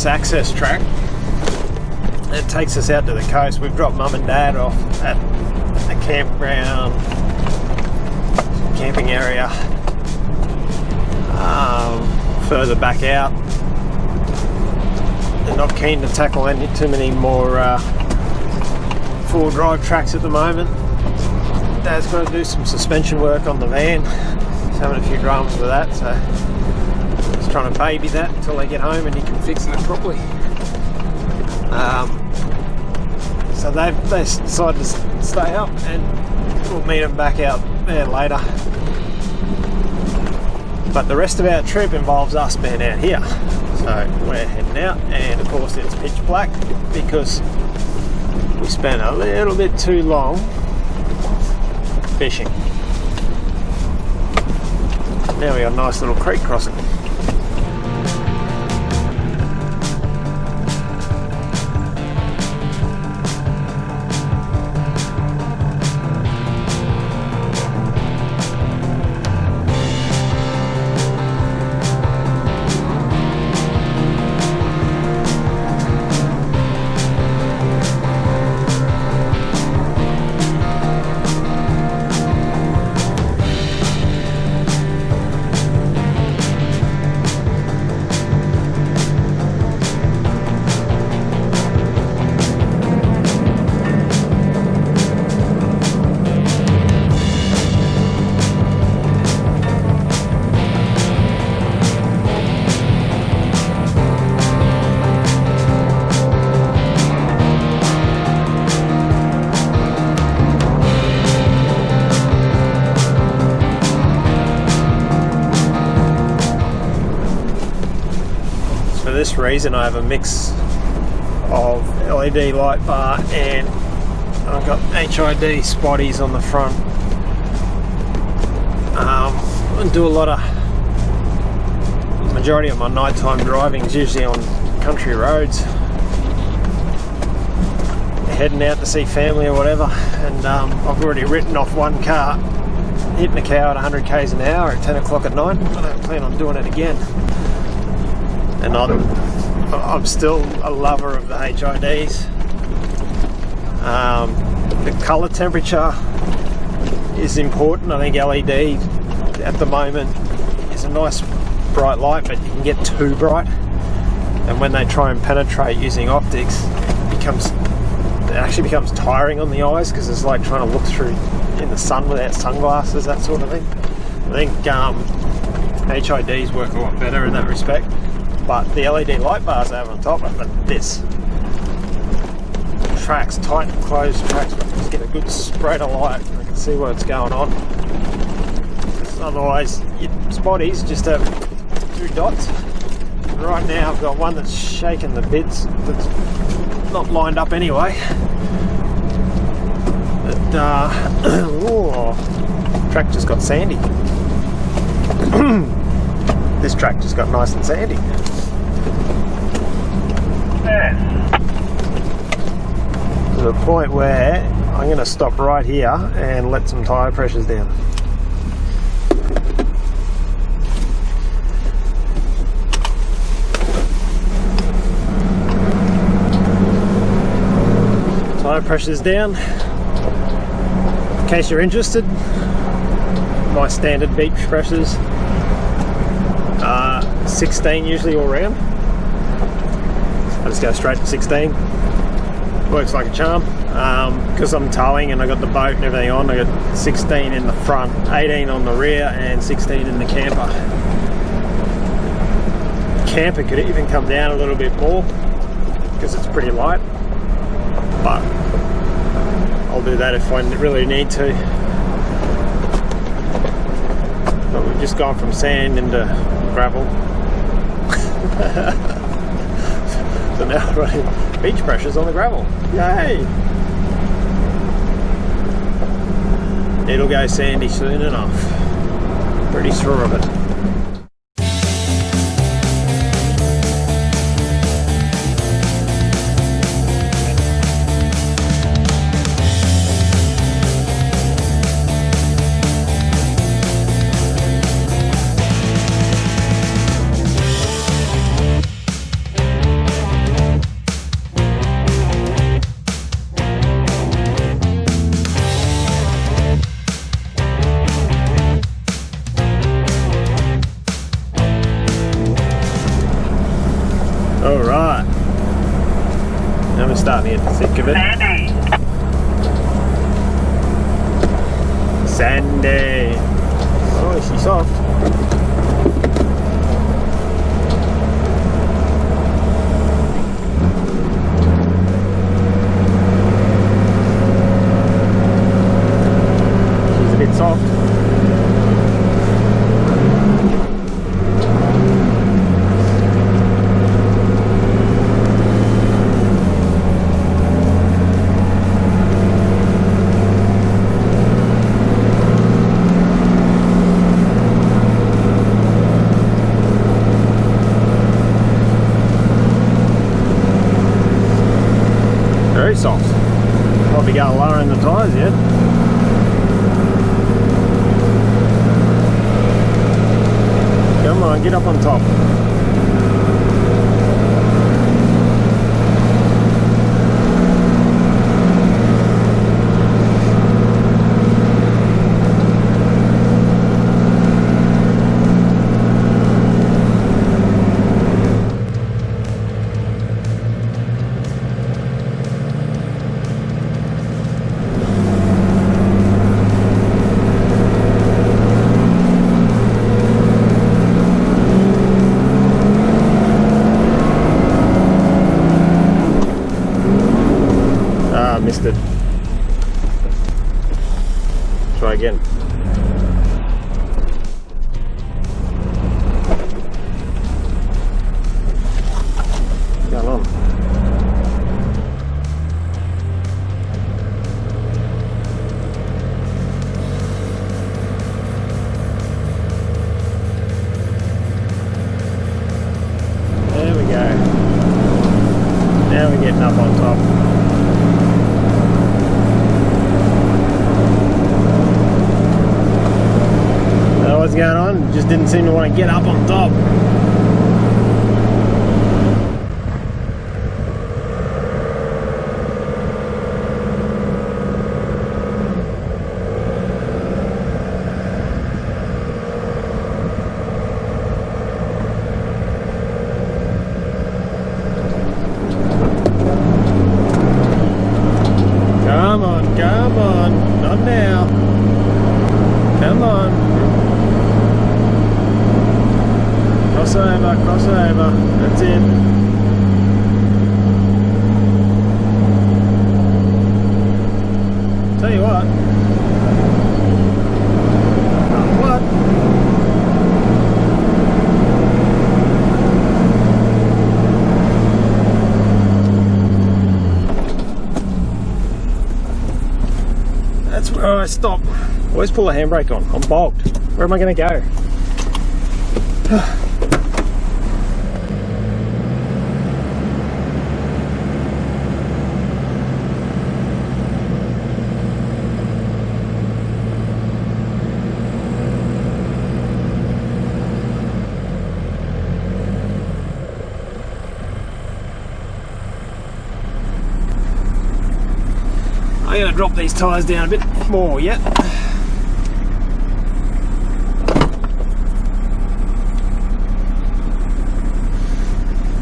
nice access track. It takes us out to the coast. We've dropped mum and dad off at a campground, camping area further back out. They're not keen to tackle too many more four-wheel drive tracks at the moment. Dad's got to do some suspension work on the van. He's having a few dramas with that, so he's trying to baby that until they get home and he can fix it properly. So they decided to stay up, and we'll meet them back out there later. But the rest of our trip involves us being out here. So we're heading out, and of course it's pitch black because we spent a little bit too long fishing. Now we got a nice little creek crossing. For this reason I have a mix of LED light bar and I've got HID spotties on the front. I do a lot of, the majority of my nighttime driving is usually on country roads, heading out to see family or whatever, and I've already written off one car hitting a cow at 100 k's an hour at 10 o'clock at night. I don't plan on doing it again. And I'm still a lover of the HIDs. The colour temperature is important. I think LED at the moment is a nice bright light, but you can get too bright. And when they try and penetrate using optics, it actually becomes tiring on the eyes because it's like trying to look through in the sun without sunglasses, that sort of thing. I think HIDs work a lot better in that respect. But the LED light bars I have on top of it, this tracks, tight and closed tracks, just get a good spread of light and I can see what's going on. Otherwise, your spotties just have two dots. Right now I've got one that's shaking the bits, that's not lined up anyway. But, track just got sandy. This track just got nice and sandy. To the point where I'm going to stop right here and let some tyre pressures down. Tyre pressures down. In case you're interested, my standard beach pressures are 16 usually all round. I just go straight to 16. Works like a charm. Because I'm towing and I got the boat and everything on, I got 16 in the front, 18 on the rear and 16 in the camper. Camper could even come down a little bit more because it's pretty light, but I'll do that if I really need to. But we've just gone from sand into gravel. So now we're running beach pressures on the gravel. Yay! It'll go sandy soon enough. Pretty sure of it. Sandy. Oh, is she soft? She's a bit soft. Very soft. Probably go lower in the tyres yet. Come on, get up on top. Missed it. Try again. What's going on? There we go. Now we're getting up on top. What's going on? Just didn't seem to want to get up on top. Come on, come on, not now. Come on. Cross over, that's it. Tell you what. What? That's where I stop. Always pull the handbrake on. I'm bogged. Where am I going to go? I'm going to drop these tyres down a bit more yet.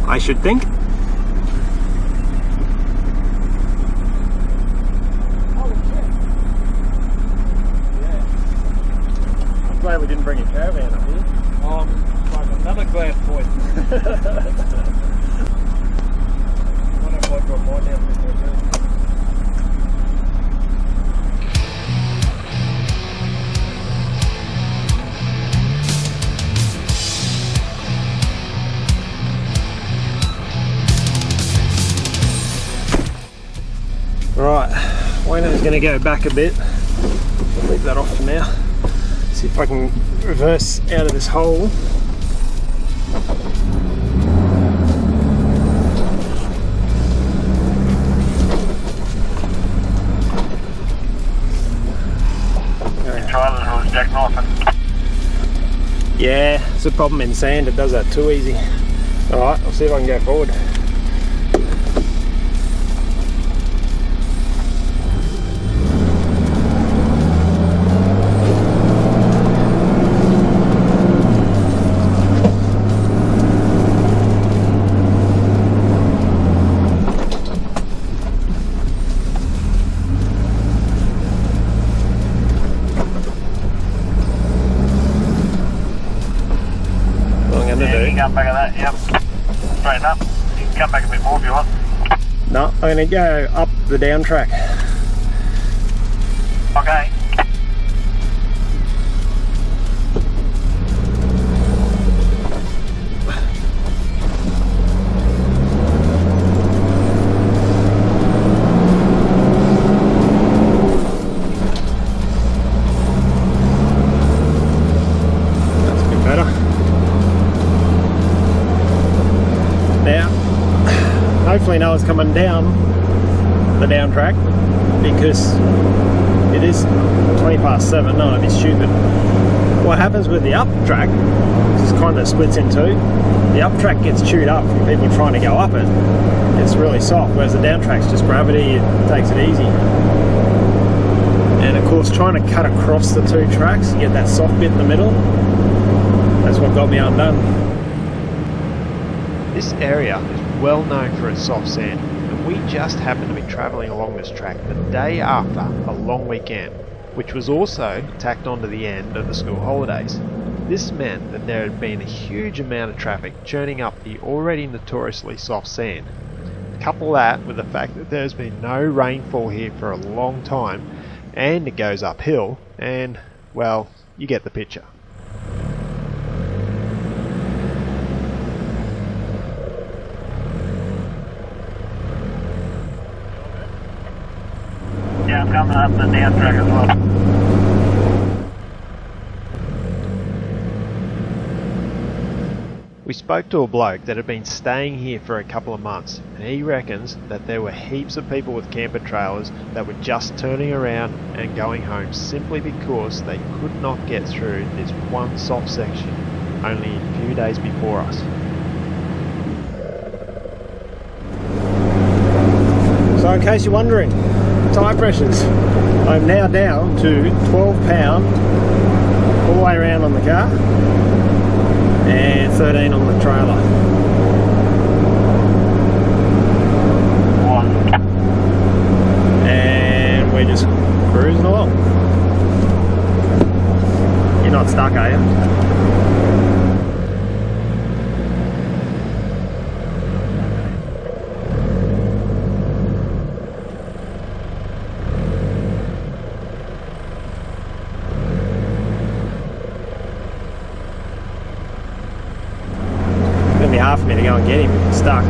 I should think. Yeah. I'm glad we didn't bring a caravan up here. Like another glad point. What if I got mine down before too? Right, Wayno's going to go back a bit. I'll leave that off for now. See if I can reverse out of this hole. Trailer was jackknifing. Yeah, it's a problem in sand, it does that too easy. Alright, I'll see if I can go forward. come back at that, yep. Straighten up. You can come back a bit more if you want. No, I'm going to go up the down track. Okay. Hopefully no one's coming down the down track because it is 7:20. No, I'd be stupid. What happens with the up track just kind of splits in two. The up track gets chewed up from people trying to go up it. It's really soft, whereas the down track's just gravity, it takes it easy. And of course trying to cut across the two tracks, you get that soft bit in the middle. That's what got me undone. This area is well known for its soft sand, and we just happened to be travelling along this track the day after a long weekend, which was also tacked onto the end of the school holidays. This meant that there had been a huge amount of traffic churning up the already notoriously soft sand. Couple that with the fact that there's been no rainfall here for a long time, and it goes uphill, and, well, you get the picture. Yeah, I'm coming up the down track as well. We spoke to a bloke that had been staying here for a couple of months, and he reckons that there were heaps of people with camper trailers that were just turning around and going home simply because they could not get through this one soft section only a few days before us. So in case you're wondering, tyre pressures. I'm now down to 12 pound all the way around on the car and 13 on the trailer. And we're just cruising along. You're not stuck, are you? Half a minute to go and get him stuck.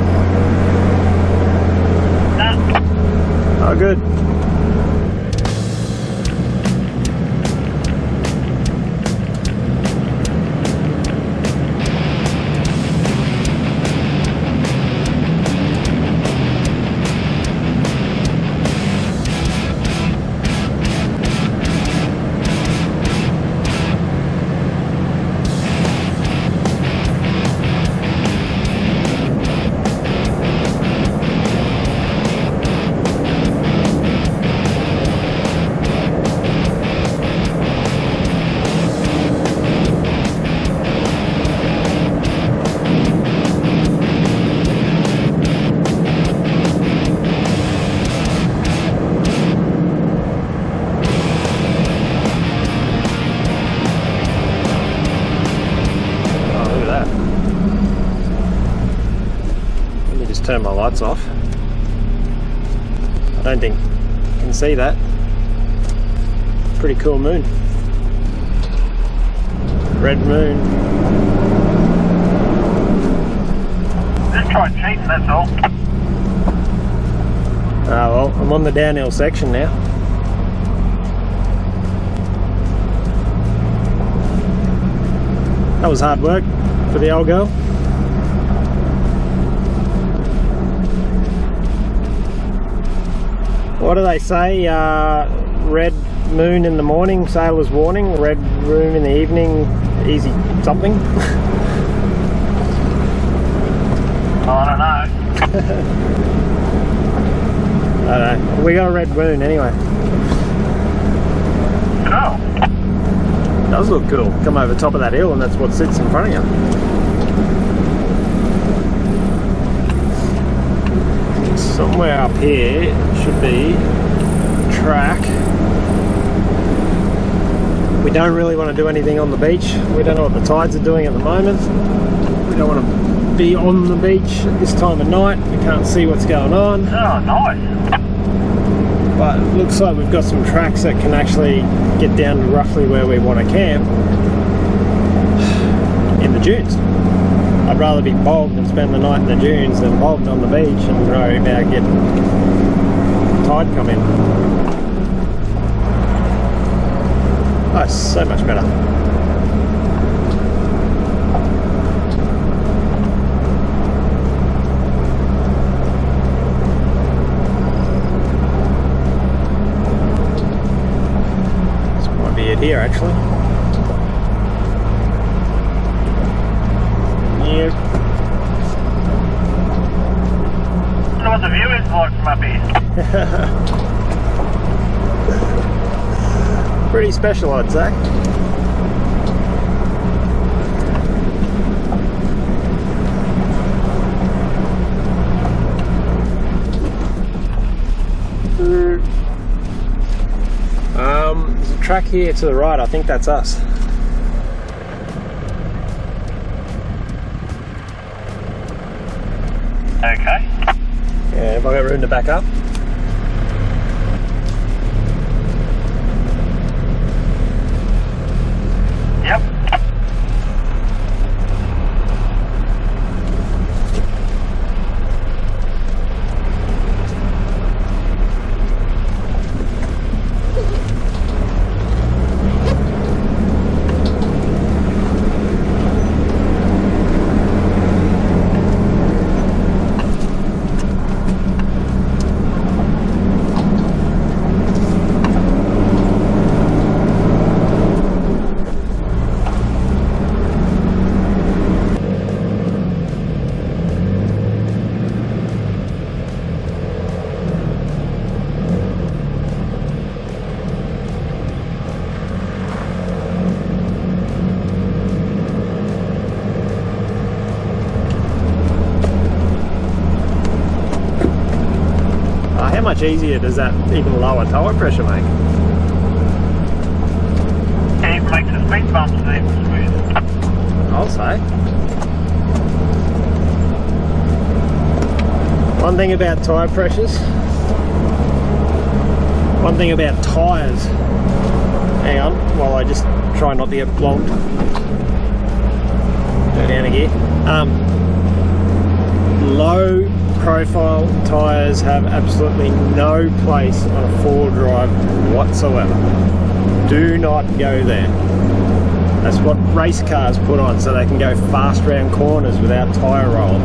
Oh, good. Turn my lights off. I don't think you can see that. Pretty cool moon. Red moon. Just try cheating, that's all. Ah well, I'm on the downhill section now. That was hard work for the old girl. What do they say? Red moon in the morning, sailor's warning. Red moon in the evening, easy something. I don't know. I don't know. We got a red moon anyway. Cool. It does look cool. Come over the top of that hill and that's what sits in front of you. Somewhere up here should be a track. We don't really want to do anything on the beach. We don't know what the tides are doing at the moment. We don't want to be on the beach at this time of night. We can't see what's going on. Oh, nice. But it looks like we've got some tracks that can actually get down to roughly where we want to camp in the dunes. I'd rather be bogged and spend the night in the dunes than bogged on the beach and worry about getting tide come in. Oh, it's so much better. This might be it here actually. Yeah. I wonder what the view is like from up here. Pretty special, I'd say. There's a track here to the right. I think that's us. Okay. Yeah, have I got room to back up? Yep. How much easier does that even lower tire pressure make? It even makes the speed bumps even smooth. I'll say. One thing about tyre pressures, one thing about tyres, hang on while I just try not to get blocked. Go down a gear. Low profile tyres have absolutely no place on a four-wheel drive whatsoever. Do not go there. That's what race cars put on so they can go fast round corners without tyre roll.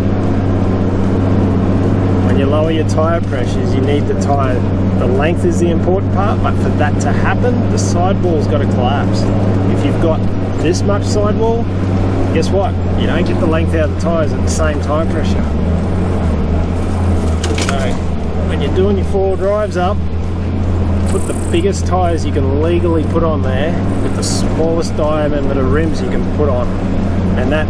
When you lower your tyre pressures, you need the tyre. The length is the important part, but for that to happen, the sidewall's got to collapse. If you've got this much sidewall, guess what? You don't get the length out of the tyres at the same tyre pressure. So when you're doing your four-wheel drives up, put the biggest tyres you can legally put on there with the smallest diameter rims you can put on, and that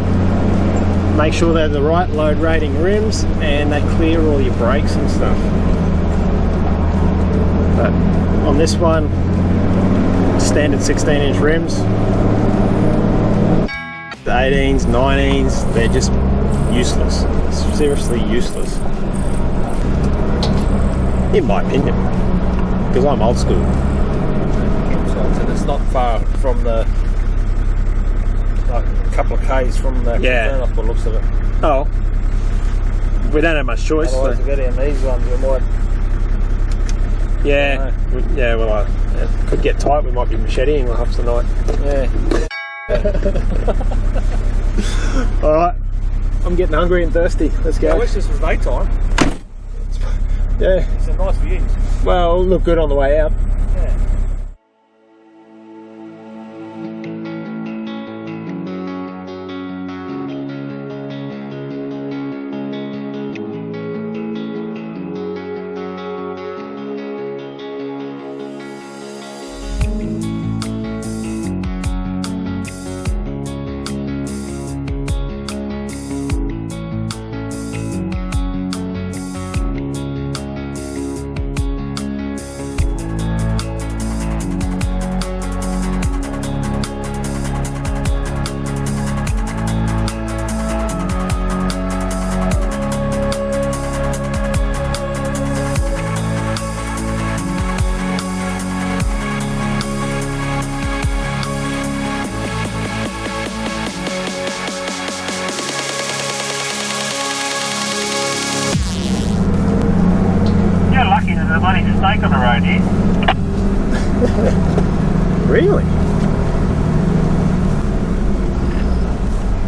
make sure they're the right load rating rims and they clear all your brakes and stuff. But on this one, standard 16-inch rims, the 18s, 19s, they're just useless. Seriously useless. In my opinion, because I'm old school. And it's not far from the, like a couple of k's from the Yeah. off the looks of it. Oh, we don't have much choice. Otherwise, So. to get in these ones, we might. Yeah, yeah. Well, I could get tight. We might be macheting half the night. Yeah. All right, I'm getting hungry and thirsty. Let's I go. wish this was daytime. Yeah. It's a nice view. Well, it'll look good on the way out. Yeah.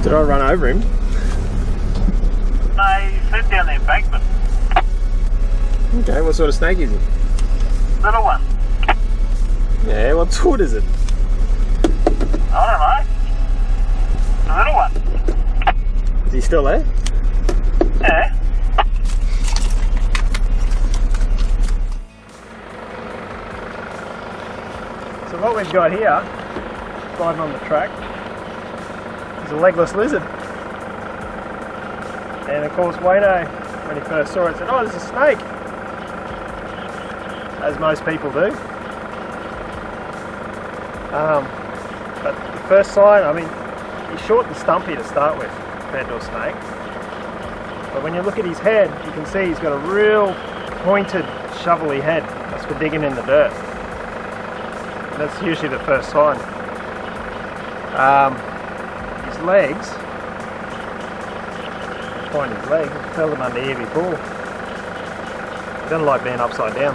Did I run over him? No, he slid down the embankment. Okay, what sort of snake is he? Little one. Yeah, what sort is it? I don't know. The little one. Is he still there? Yeah. So what we've got here, sliding on the track, is a legless lizard. And of course Wayno, when he first saw it, said, "Oh, there's a snake," as most people do. But the first sign, I mean, he's short and stumpy to start with, compared to a snake. But when you look at his head, you can see he's got a real pointed, shovelly head. That's for digging in the dirt. That's usually the first sign. His legs, find his legs, I felt them under here before. He doesn't like being upside down.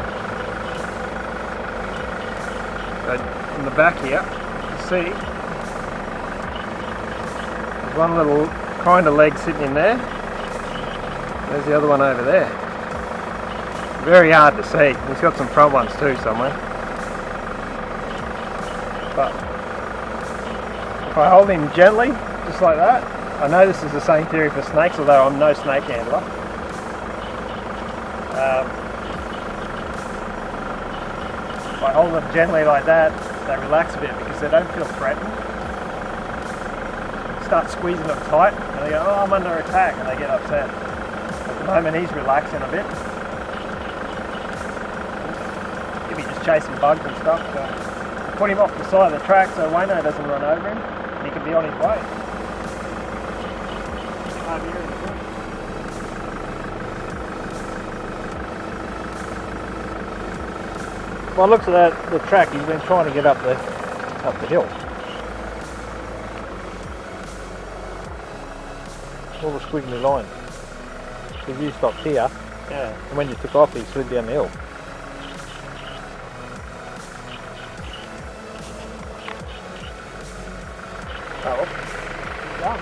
But in the back here, you see, there's one little kind of leg sitting in there. There's the other one over there. Very hard to see. He's got some front ones too somewhere. But if I hold him gently, just like that, I know this is the same theory for snakes, although I'm no snake handler. If I hold them gently like that, they relax a bit because they don't feel threatened. Start squeezing them tight and they go, "Oh, I'm under attack," and they get upset. At the moment he's relaxing a bit. He'll be just chasing bugs and stuff, so put him off the side of the track so Wayno doesn't run over him and he can be on his way. Over here in the bush. By the looks of the track, he's been trying to get up the hill. All the squiggly lines. Because you stopped here, yeah, and when you took off, he slid down the hill. Oh, well, done.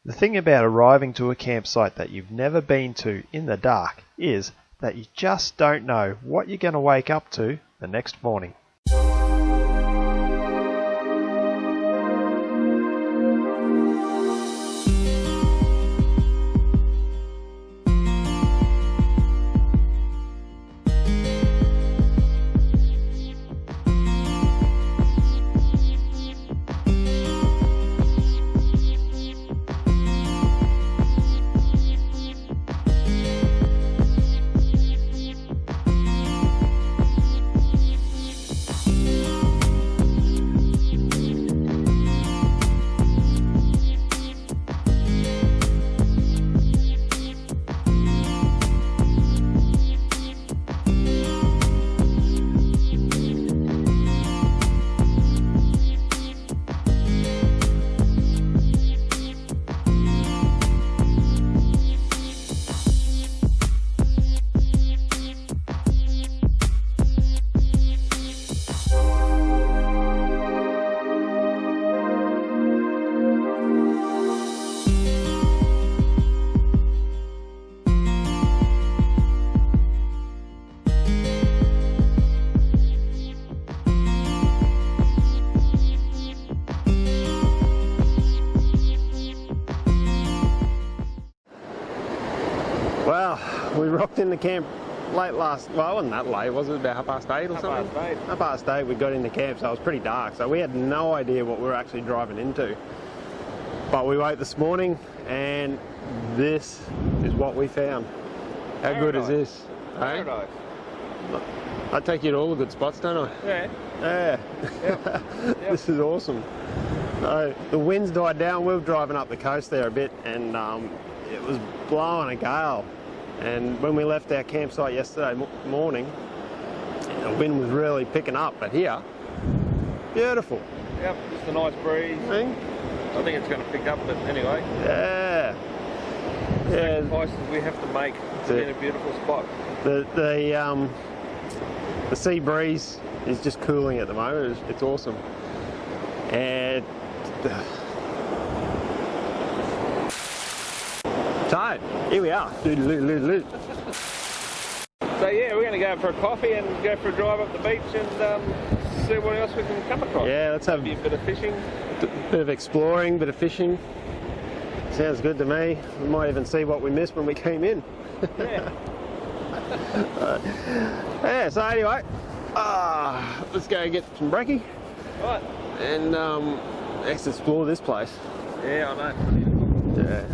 The thing about arriving to a campsite that you've never been to in the dark is that you just don't know what you're going to wake up to the next morning. We rocked into camp late last, well, it wasn't that late, was it? About 8:30 or something? 8:30. 8:30 we got into camp, so it was pretty dark, so we had no idea what we were actually driving into. But we woke this morning and this is what we found. How good is this? Paradise. I take you to all the good spots, don't I? Yeah. Yeah. Yep. This is awesome. So the wind's died down. We were driving up the coast there a bit, and it was blowing a gale. And when we left our campsite yesterday morning, the wind was really picking up. But here, beautiful. Yep, just a nice breeze. Thing. I think it's going to pick up, but anyway. Yeah. Yeah. Sacrifices we have to make to be in a beautiful spot. The sea breeze is just cooling at the moment. It's awesome. And so here we are. So yeah, we're going to go for a coffee and go for a drive up the beach and see what else we can come across. Yeah, let's have maybe a bit of fishing. Bit of exploring, bit of fishing. Sounds good to me. We might even see what we missed when we came in. Yeah. Yeah, so anyway, let's go get some brekkie. Right. And let's explore this place. Yeah, I know. Yeah.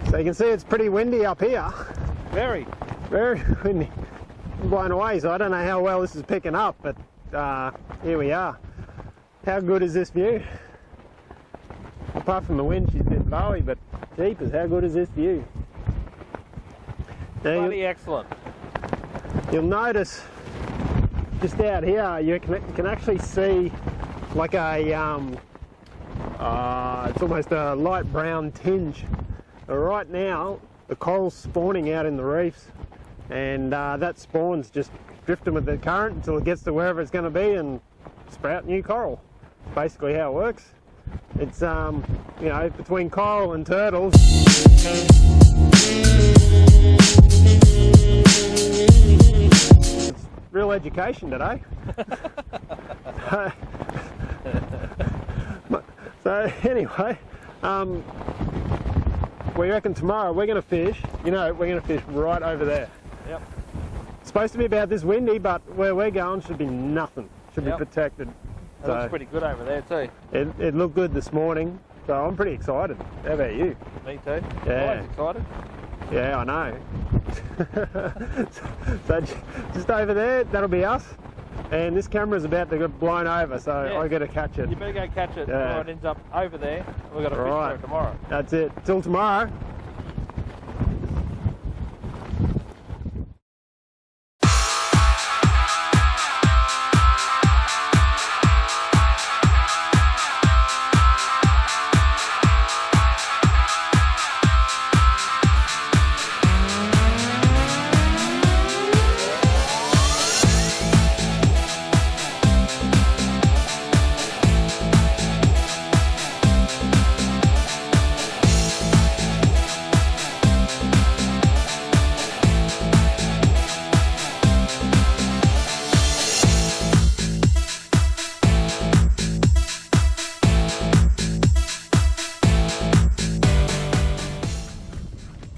So you can see it's pretty windy up here. Very. Very windy. I'm blown away, so I don't know how well this is picking up, but here we are. How good is this view? Apart from the wind, she's a bit blowy, but jeepers, how good is this view? Now, Bloody excellent. You'll notice just out here, you can actually see like a, it's almost a light brown tinge. Right now, the coral's spawning out in the reefs, and that spawn's just drifting with the current until it gets to wherever it's going to be and sprout new coral. Basically how it works. It's, you know, between coral and turtles. It's real education today. So anyway, we reckon tomorrow we're going to fish, you know, we're going to fish right over there. Yep. It's supposed to be about this windy, but where we're going should be nothing. Should be protected. It looks pretty good over there too. It looked good this morning, so I'm pretty excited. How about you? Me too. Yeah. Always excited. Yeah, I know. So just over there, that'll be us. And this camera's about to get blown over, so I got to catch it. You better go catch it Yeah. before it ends up over there. We've got to fish Right. for it tomorrow. That's it. Till tomorrow.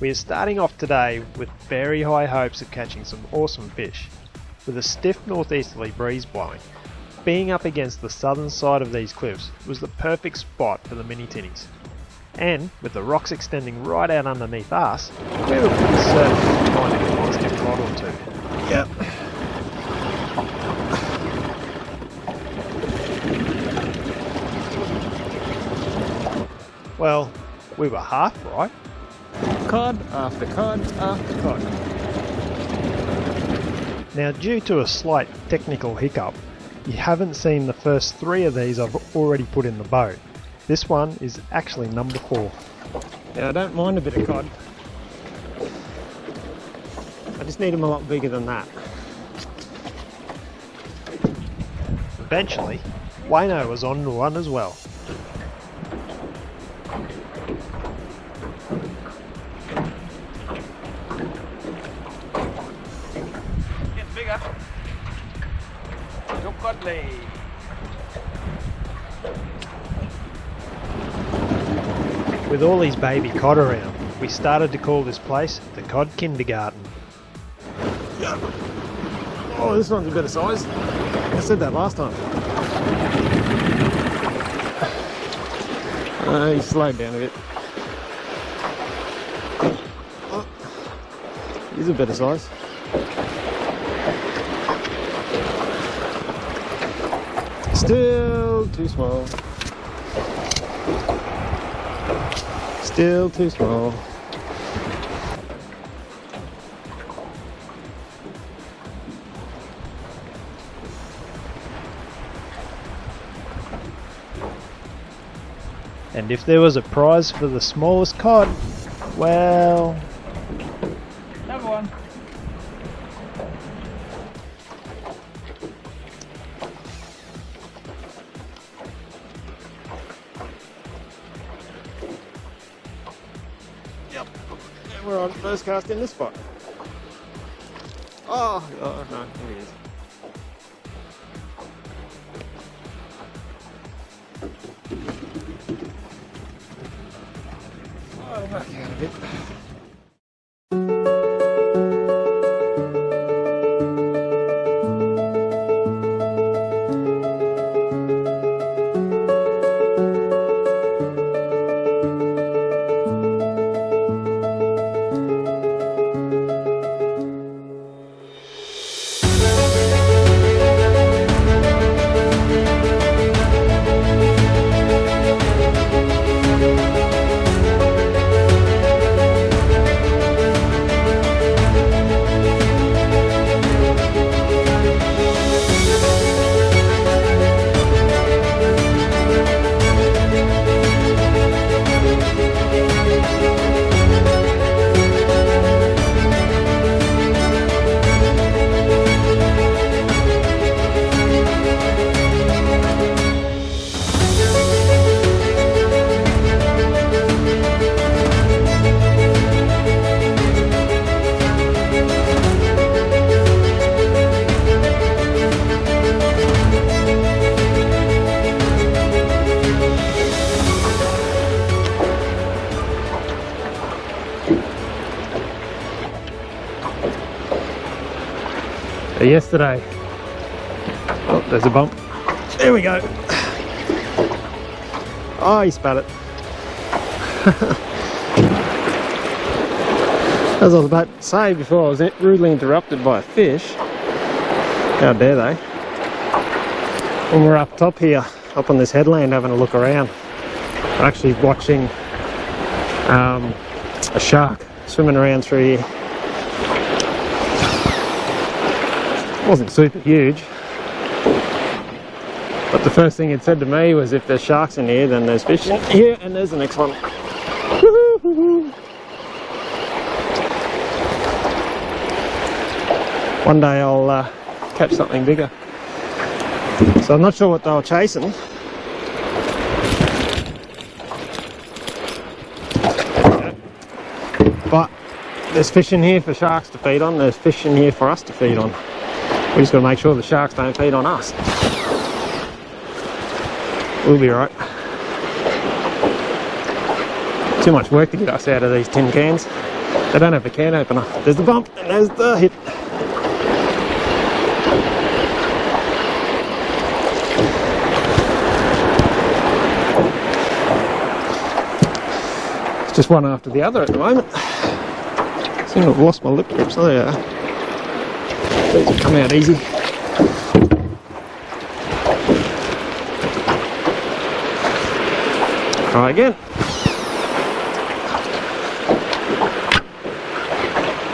We are starting off today with very high hopes of catching some awesome fish. With a stiff northeasterly breeze blowing, being up against the southern side of these cliffs was the perfect spot for the mini tinnies. And with the rocks extending right out underneath us, we were pretty certain to find a constant rod or two. Yep. Well, we were half right. Cod after cod after cod. Now, due to a slight technical hiccup, you haven't seen the first 3 of these I've already put in the boat. This one is actually number 4. Yeah, I don't mind a bit of cod. I just need them a lot bigger than that. Eventually, Wayno was on to one as well. Get bigger. Look godly. With all these baby cod around, we started to call this place the Cod Kindergarten. Oh, this one's a better size. I said that last time. He slowed down a bit. Oh, he's a better size. Still too small. Still too small. And if there was a prize for the smallest cod, well... Another one. Yep. And we're on first cast in this spot. Oh no, here he is. Oh, back out a bit. Yesterday, oh, there's a bump. There we go. Oh, he spat it. As I was about to say before, I was rudely interrupted by a fish. How dare they? When we're up top here, up on this headland, having a look around, we're actually watching a shark swimming around through here. It wasn't super huge, but the first thing it said to me was, if there's sharks in here, then there's fish in here, and there's the next one. One day I'll catch something bigger. So I'm not sure what they were chasing. But there's fish in here for sharks to feed on, there's fish in here for us to feed on. We just got to make sure the sharks don't feed on us. We'll be right. Too much work to get us out of these tin cans. They don't have a can opener. There's the bump and there's the hit. It's just one after the other at the moment. I seem to have lost my lip grips. Oh yeah. These will come out easy. Try again.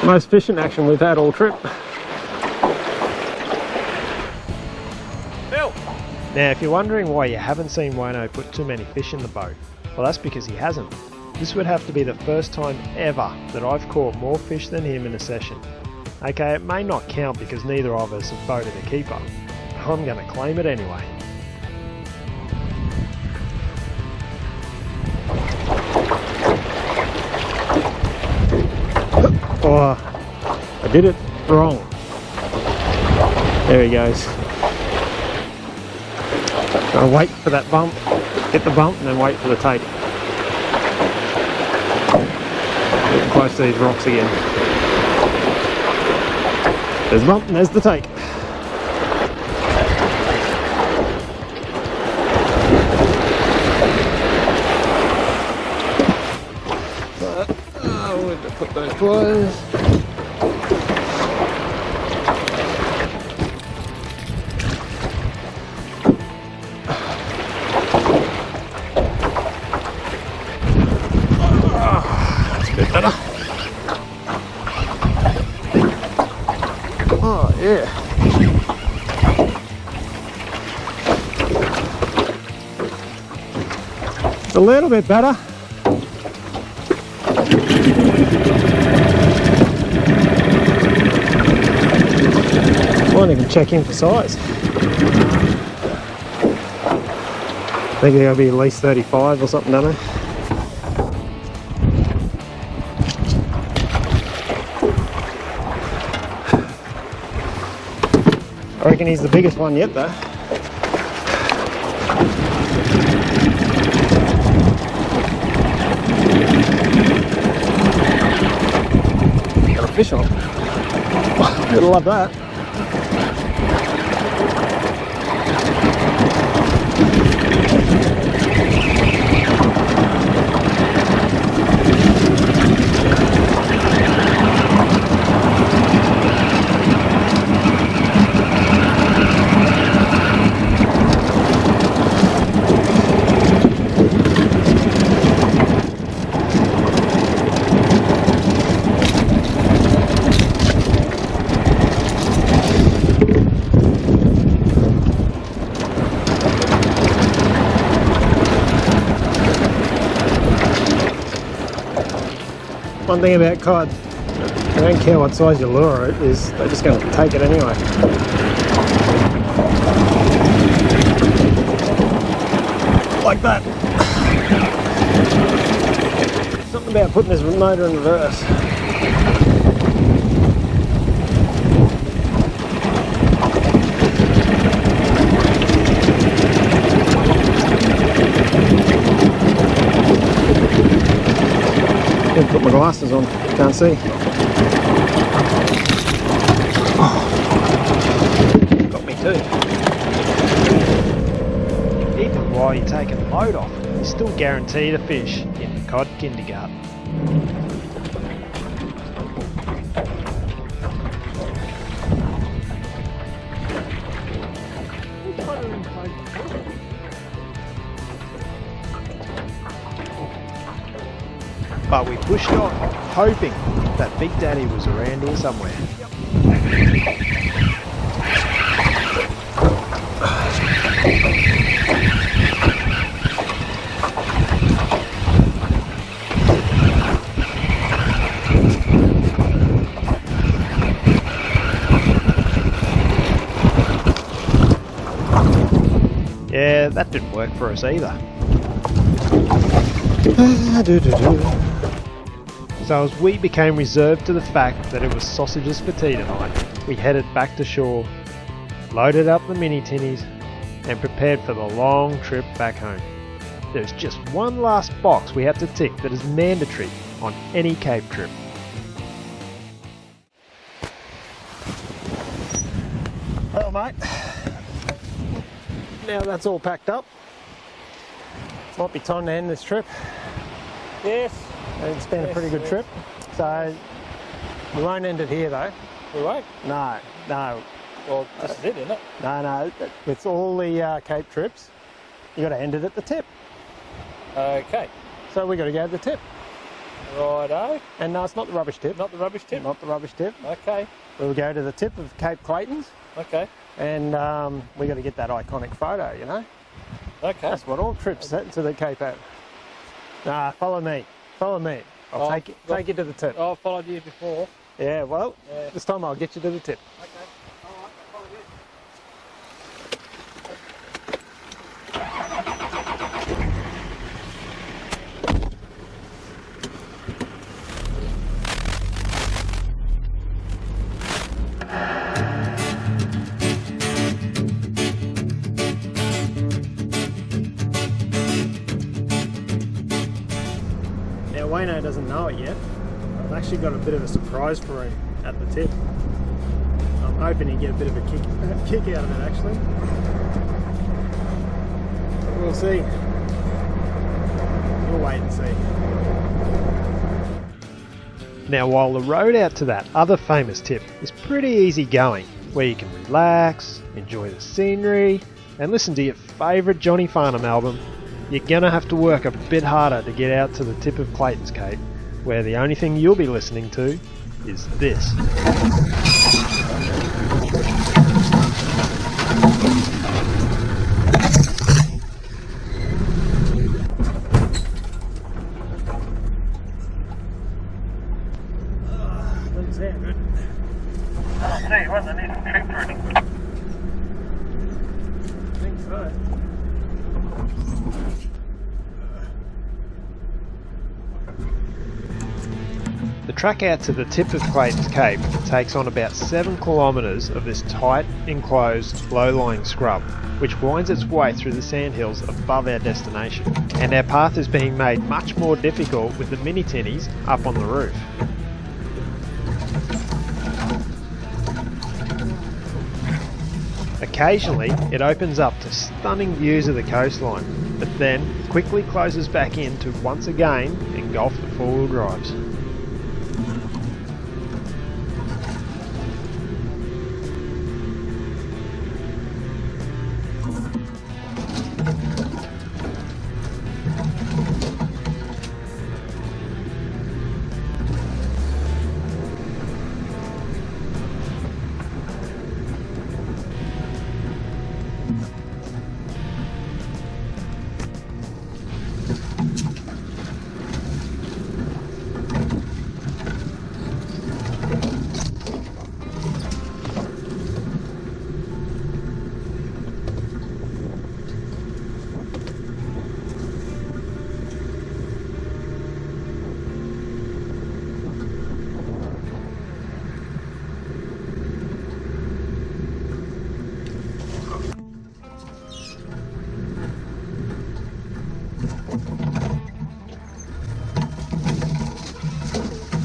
Most fishing action we've had all trip. Bill! Now, if you're wondering why you haven't seen Wono put too many fish in the boat, well, that's because he hasn't. This would have to be the first time ever that I've caught more fish than him in a session. Okay, it may not count because neither of us have boated a keeper, but I'm going to claim it anyway. Oh, I did it wrong. There he goes. I'll wait for that bump, hit the bump and then wait for the take. Get close to these rocks again. There's the bump and there's the take. Where to put those pliers? That's a bit better. Oh yeah. It's a little bit better. Might even check in for size. I think they'll be at least 35 or something, don't they? I reckon he's the biggest one yet though. Got a fish on. You'll love that. One thing about cod, they don't care what size you lure it is, they're just going to take it anyway. Like that. Something about putting this motor in reverse. Put my glasses on, can't see. Oh. Got me too. Even while you're taking the load off, you're still guaranteed a fish in Cod Kindergarten. But we pushed on, hoping that Big Daddy was around here somewhere. Yeah, that didn't work for us either. So as we became reserved to the fact that it was sausages for tea tonight, we headed back to shore, loaded up the mini tinnies and prepared for the long trip back home. There's just one last box we have to tick that is mandatory on any Cape trip. mate. Now that's all packed up, might be time to end this trip. Yes. It's been a pretty good trip, so we won't end it here though. We won't? No. Well, this is it, isn't it? No. With all the Cape trips, you got to end it at the tip. Okay. So we got to go to the tip. Righto. And no, it's not the rubbish tip. Not the rubbish tip? Not the rubbish tip. Okay. We'll go to the tip of Cape Claytons. Okay. And we got to get that iconic photo, you know. Okay. That's what all trips to the Cape have. Nah, follow me. Follow me. I'll take you to the tip. I've followed you before. Yeah, well, this time I'll get you to the tip. Okay. All right, I'll follow you. Now Wayno doesn't know it yet. I've actually got a bit of a surprise for him at the tip. I'm hoping he'll get a bit of a kick out of it actually. But we'll see. We'll wait and see. Now while the road out to that other famous tip is pretty easy going, where you can relax, enjoy the scenery, and listen to your favourite Johnny Farnham album, you're gonna have to work a bit harder to get out to the tip of Claytons Cape, where the only thing you'll be listening to is this. Doesn't sound good. I'll tell you what, they need some trick pruning. I think so. The track out to the tip of Claytons Cape takes on about 7 kilometres of this tight, enclosed, low-lying scrub, which winds its way through the sandhills above our destination, and our path is being made much more difficult with the mini tinnies up on the roof. Occasionally it opens up to stunning views of the coastline, but then quickly closes back in to once again engulf the four-wheel drives.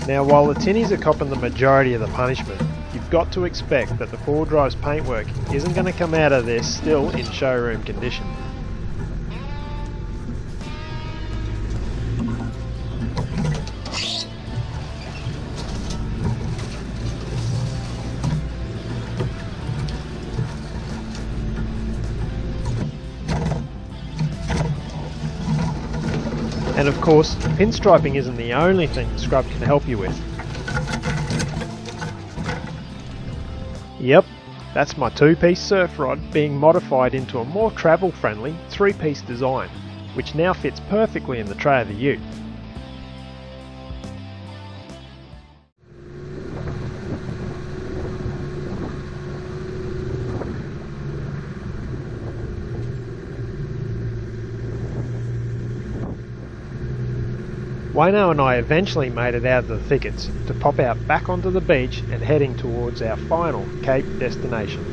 Now while the tinnies are copping the majority of the punishment, you've got to expect that the four-wheel drive's paintwork isn't going to come out of this still in showroom condition. And of course, pinstriping isn't the only thing the scrub can help you with. Yep, that's my two-piece surf rod being modified into a more travel-friendly three-piece design, which now fits perfectly in the tray of the ute. Wayno and I eventually made it out of the thickets to pop out back onto the beach and heading towards our final Cape destination.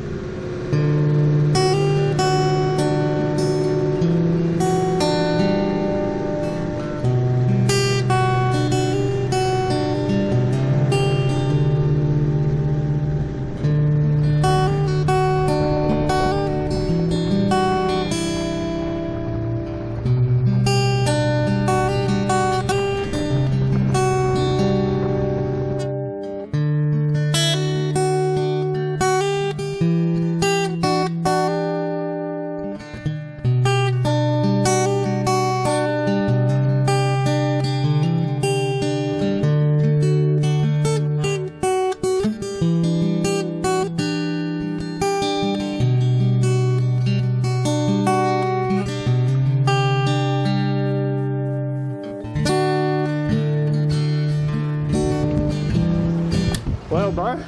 Well, bro,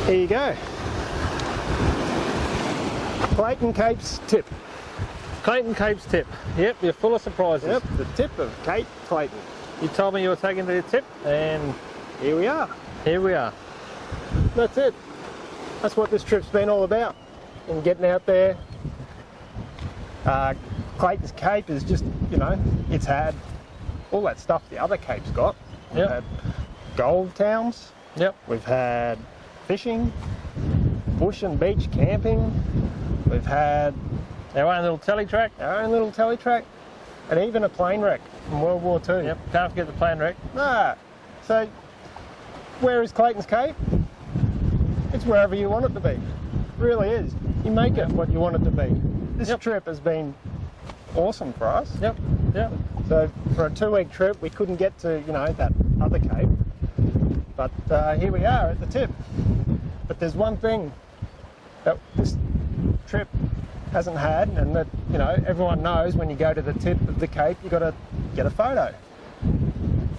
here you go. Clayton Cape's tip. Clayton Cape's tip. Yep, you're full of surprises. Yep, the tip of Cape Clayton. You told me you were taking the tip, and Here we are. here we are. That's it. That's what this trip's been all about. And getting out there. Clayton's Cape is just, you know, it's had all that stuff the other Cape's got. We've Yep. had gold towns. Yep. We've had fishing, bush and beach camping. We've had Our own little telly track. our own little telly track, and even a plane wreck from World War II. Yep, can't forget the plane wreck. Nah. So, where is Clayton's Cape? It's wherever you want it to be. It really is. You make it what you want it to be. This Yep. trip has been awesome for us. Yep, yep. So, for a 2-week trip, we couldn't get to, you know, that other Cape. But here we are at the tip. But there's one thing that this trip hasn't had, and that, you know, everyone knows when you go to the tip of the Cape, you've got to get a photo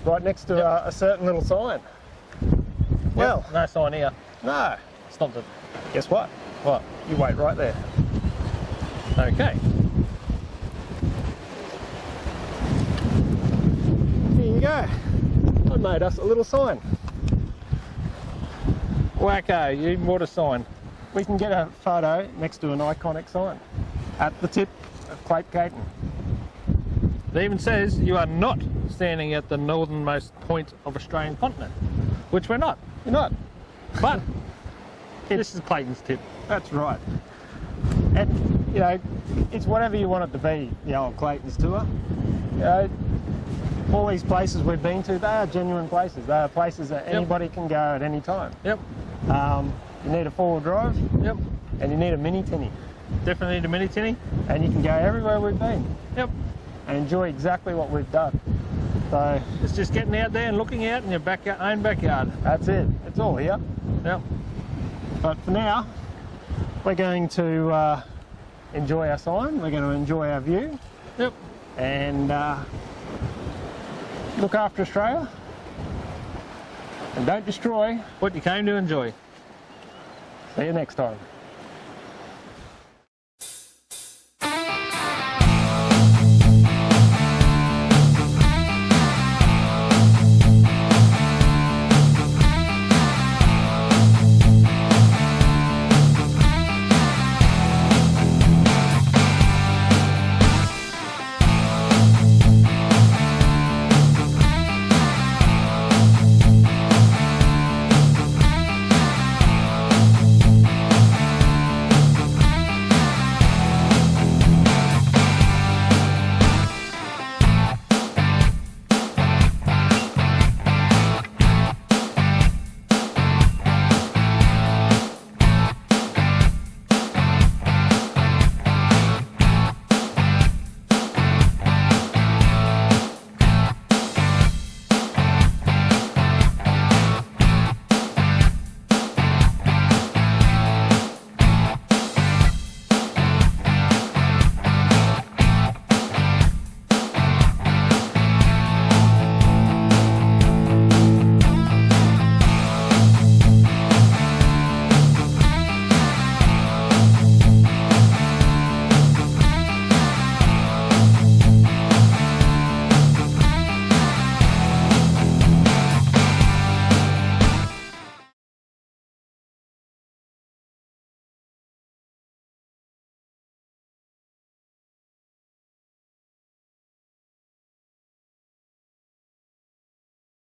right next to a certain little sign. Well, No sign here. no. It's not the... Guess what? What? You wait right there. Okay. Here you go. I made us a little sign. Wacko, you brought a sign. We can get a photo next to an iconic sign at the tip of Cape Clayton. It even says you are not standing at the northernmost point of Australian continent, which we're not. You're not. But this is Clayton's tip. That's right. And, you know, it's whatever you want it to be, the old Clayton's tour. You know, all these places we've been to, they are genuine places. They are places that anybody can go at any time. Yep, You need a 4-wheel drive, yep. and you need a mini tinny. Definitely need a mini tinny. And you can go everywhere we've been Yep. and enjoy exactly what we've done. So, It's just getting out there and looking out in your own backyard. that's it. It's all here. Yep. But for now, we're going to enjoy our sign, we're going to enjoy our view, Yep. and look after Australia, and don't destroy. What you came to enjoy. See you next time.